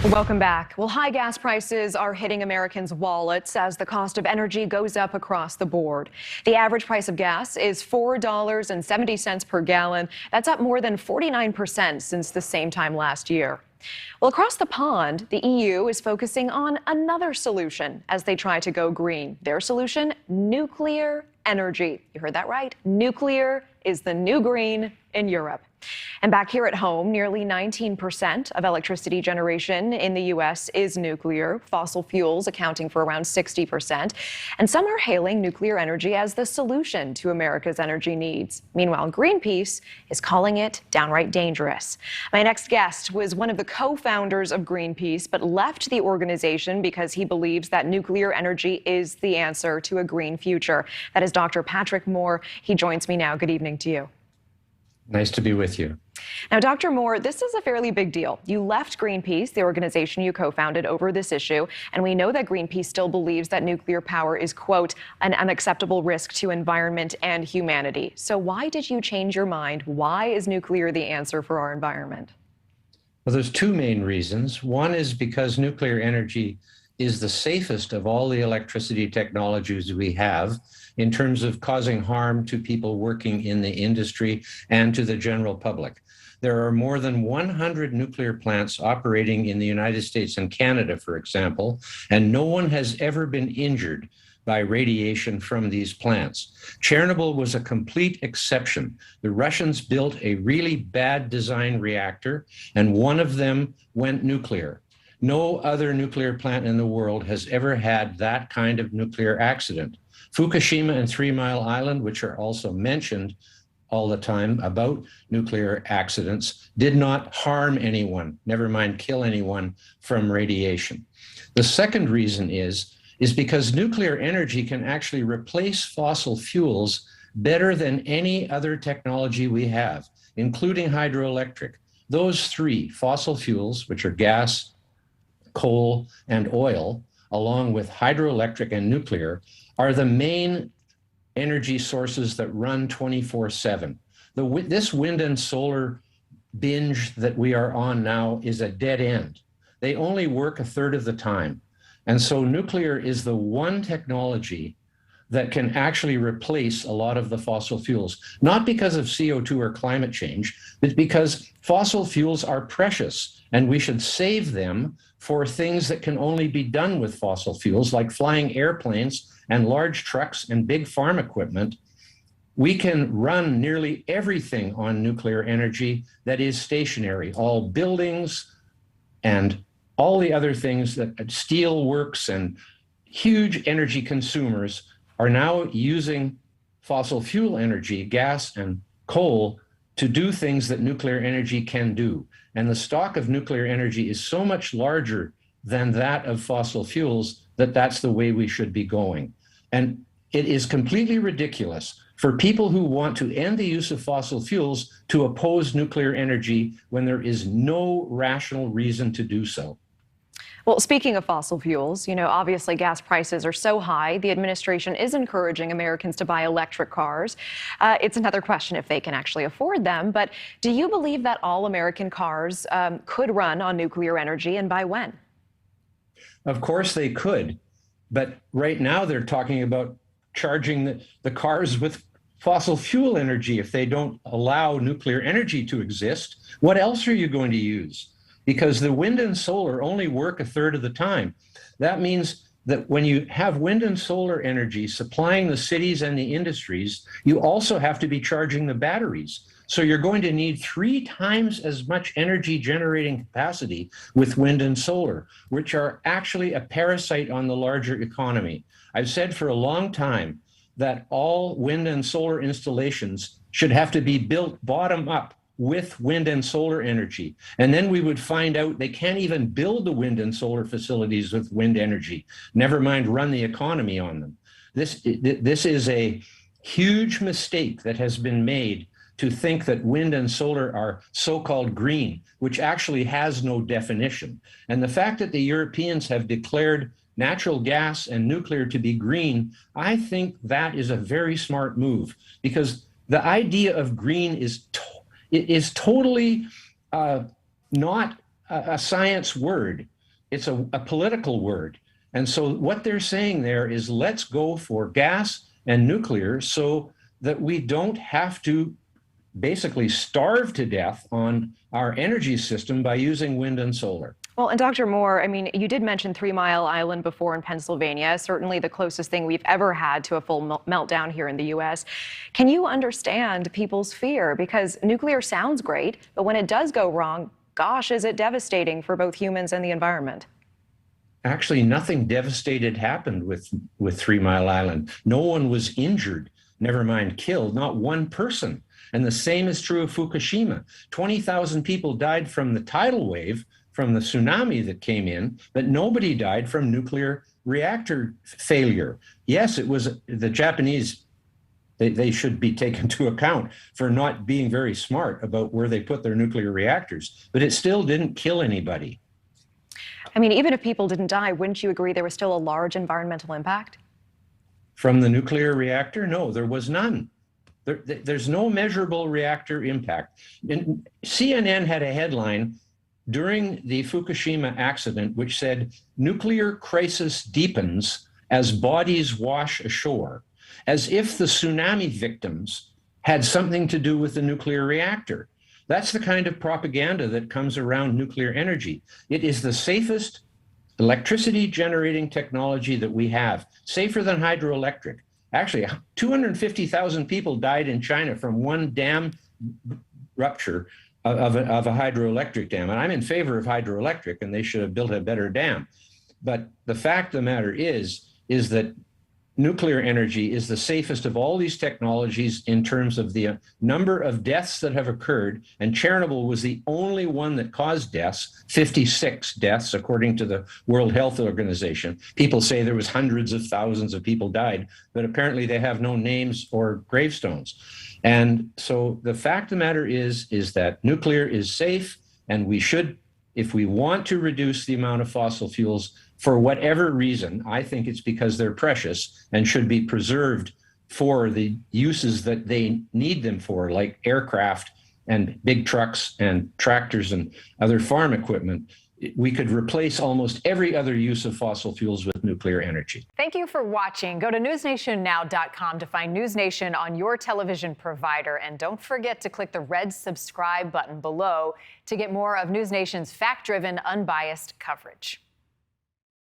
Welcome back. Well, high gas prices are hitting Americans' wallets as the cost of energy goes up across the board. The average price of gas is $4.70 per gallon. That's up more than 49% since the same time last year. Well, across the pond, the EU is focusing on another solution as they try to go green. Their solution, nuclear energy. You heard that right. Nuclear is the new green in Europe. And back here at home, nearly 19% of electricity generation in the U.S. is nuclear, fossil fuels accounting for around 60%. And some are hailing nuclear energy as the solution to America's energy needs. Meanwhile, Greenpeace is calling it downright dangerous. My next guest was one of the co-founders of Greenpeace, but left the organization because he believes that nuclear energy is the answer to a green future. That is Dr. Patrick Moore. He joins me now. Good evening to you. Nice to be with you. Now, Dr. Moore, this is a fairly big deal. You left Greenpeace, the organization you co-founded, over this issue, and we know that Greenpeace still believes that nuclear power is, quote, an unacceptable risk to environment and humanity. So why did you change your mind? Why is nuclear the answer for our environment? Well, there's two main reasons. One is because nuclear energy is the safest of all the electricity technologies we have in terms of causing harm to people working in the industry and to the general public. There are more than 100 nuclear plants operating in the United States and Canada, for example, and no one has ever been injured by radiation from these plants. Chernobyl was a complete exception. The Russians built a really bad design reactor, and one of them went nuclear. No other nuclear plant in the world has ever had that kind of nuclear accident. Fukushima and 3 Mile Island, which are also mentioned all the time about nuclear accidents, did not harm anyone, never mind kill anyone from radiation. The second reason is because nuclear energy can actually replace fossil fuels better than any other technology we have, including hydroelectric. Those three, fossil fuels, which are gas, coal, and oil, along with hydroelectric and nuclear, are the main energy sources that run 24/7. This wind and solar binge that we are on now is a dead end. They only work a third of the time. And so nuclear is the one technology that can actually replace a lot of the fossil fuels, not because of CO2 or climate change, but because fossil fuels are precious and we should save them for things that can only be done with fossil fuels, like flying airplanes and large trucks and big farm equipment. We can run nearly everything on nuclear energy that is stationary, all buildings and all the other things that steel works and huge energy consumers are now using fossil fuel energy, gas and coal, to do things that nuclear energy can do. And the stock of nuclear energy is so much larger than that of fossil fuels that that's the way we should be going. And it is completely ridiculous for people who want to end the use of fossil fuels to oppose nuclear energy when there is no rational reason to do so. Well, speaking of fossil fuels, obviously gas prices are so high, the administration is encouraging Americans to buy electric cars. It's another question if they can actually afford them. But do you believe that all American cars could run on nuclear energy, and by when? Of course they could. But right now they're talking about charging the cars with fossil fuel energy if they don't allow nuclear energy to exist. What else are you going to use? Because the wind and solar only work a third of the time. That means that when you have wind and solar energy supplying the cities and the industries, you also have to be charging the batteries. So you're going to need 3 times as much energy generating capacity with wind and solar, which are actually a parasite on the larger economy. I've said for a long time that all wind and solar installations should have to be built bottom up with wind and solar energy. And then we would find out they can't even build the wind and solar facilities with wind energy, never mind run the economy on them. This is a huge mistake that has been made to think that wind and solar are so-called green, which actually has no definition. And the fact that the Europeans have declared natural gas and nuclear to be green, I think that is a very smart move, because the idea of green is totally not a science word. It's a political word. And so what they're saying there is let's go for gas and nuclear so that we don't have to basically starve to death on our energy system by using wind and solar. Well, and Dr. Moore, I mean, you did mention 3 Mile Island before in Pennsylvania, certainly the closest thing we've ever had to a full meltdown here in the U.S. Can you understand people's fear? Because nuclear sounds great, but when it does go wrong, gosh, is it devastating for both humans and the environment? Actually, nothing devastated happened with 3 Mile Island. No one was injured, never mind killed, not one person. And the same is true of Fukushima. 20,000 people died from the tidal wave, from the tsunami that came in, but nobody died from nuclear reactor failure. Yes, it was the Japanese, they should be taken to account for not being very smart about where they put their nuclear reactors, but it still didn't kill anybody. I mean, even if people didn't die, wouldn't you agree there was still a large environmental impact? From the nuclear reactor? No, there was none. There's no measurable reactor impact. And CNN had a headline during the Fukushima accident which said, "Nuclear crisis deepens as bodies wash ashore," as if the tsunami victims had something to do with the nuclear reactor. That's the kind of propaganda that comes around nuclear energy. It is the safest electricity generating technology that we have, safer than hydroelectric. Actually, 250,000 people died in China from one dam rupture of a hydroelectric dam. And I'm in favor of hydroelectric, and they should have built a better dam. But the fact of the matter is that nuclear energy is the safest of all these technologies in terms of the number of deaths that have occurred. And Chernobyl was the only one that caused deaths, 56 deaths, according to the World Health Organization. People say there was hundreds of thousands of people died, but apparently they have no names or gravestones. And so the fact of the matter is that nuclear is safe, and we should, if we want to reduce the amount of fossil fuels, for whatever reason, I think it's because they're precious and should be preserved for the uses that they need them for, like aircraft and big trucks and tractors and other farm equipment. We could replace almost every other use of fossil fuels with nuclear energy. Thank you for watching. Go to newsnationnow.com to find NewsNation on your television provider. And don't forget to click the red subscribe button below to get more of NewsNation's fact-driven, unbiased coverage.